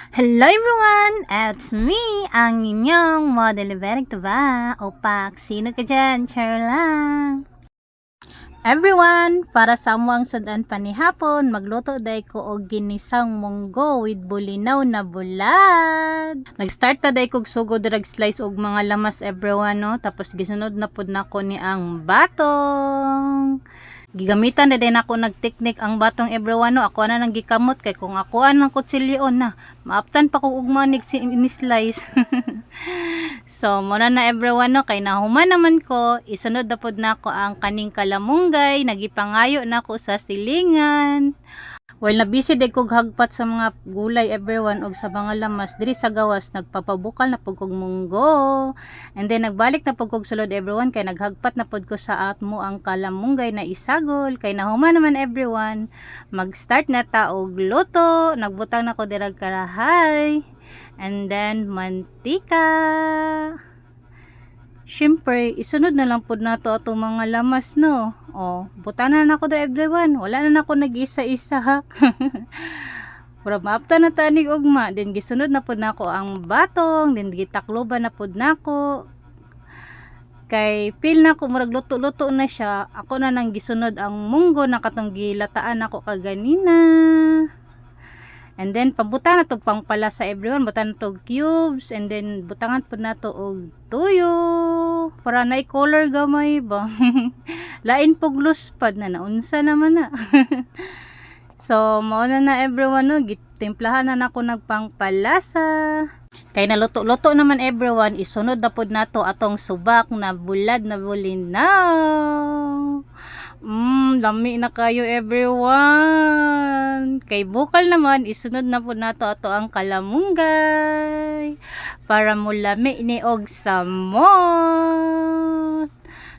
Hello everyone! It's me, ang inyong model Iberic ba? Opak, sino ka dyan? Share lang! Everyone, para sa amuang sudan panihapon, magluto day ko og ginisang munggo with bulinaw na bulad. Nag-start ta day kog sugod drag slice og mga lamas everyone no, tapos gisunod na pud nako ni ang batong. Gigamitan na din ako nagteknik ang batong everyone no, ako na nang gikamot kay kung ako ang kutsilyon na maaptan pa kog ugma ni slice. So muna na everyone no, kay nahuman naman ko, isunod na pod nako ang kaning kalamunggay, nagipangayo nako sa silingan. While nabisi day kog hagpat sa mga gulay everyone og sa mga lamas diri sa gawas, nagpapabukal na pud kog munggo. And then nagbalik na pud kog sulod everyone kay naghagpat na pud ko sa atmo ang kalamunggay na isagol kay nahuman naman everyone. Mag-start na ta og luto. Nagbutang na ko dirag karahay. And then mantika. Siyempre, isunod na lang pud nato atong mga lamas no. Oh, butanan na ako dre everyone. Wala na nako nag-isa-isa ha. Pero maapta na tanig ugma, then gisunod na pud nako ang batong, then gitakloban na pud nako. Kay feel na ko murag luto-luto na siya. Ako na nang gisunod ang munggo na katong gilataan ako kaganina. And then pabutan na to pangpala sa everyone, butan na to cubes, and then butangan po na to og tuyo para na color gamay ba. Lain pog luspad na naunsa naman na. So mao na everyone no, gitimplahan na nako nagpangpalasa. Kay naluto-luto naman everyone, isunod na pod nato atong subak na bulad na bulinaw. Lami na kayo everyone. Kay bukal naman, isunod na po nato ato ang kalamunggay para mulami ni og samot.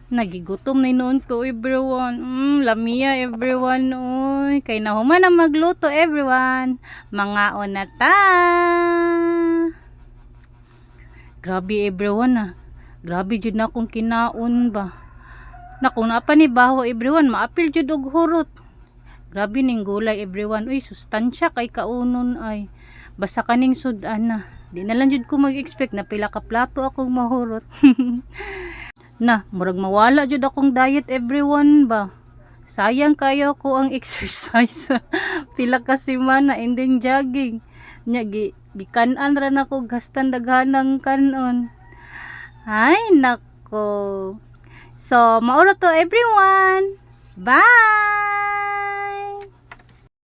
Nagigutom na noon ko everyone. Lamiya everyone oy. Kay nahuman na magluto everyone. Mga na ta. Grabe everyone Grabe jud na akong kinaon ba. Na kung napa ni baho everyone, maapil jud og hurot. Grabe ning gulay everyone. Uy, sustansya kay kaunon ay. Basta kaning sudan na. Di na lang jud ko mag-expect na pila ka plato akong mahurot. Na, murag mawala jud akong diet everyone ba. Sayang kayo ko ang exercise. Pila ka semana and then jogging. Nya gikanan ra nako gastan daghanang kanon. Ay nako. So, mauro to everyone. Bye!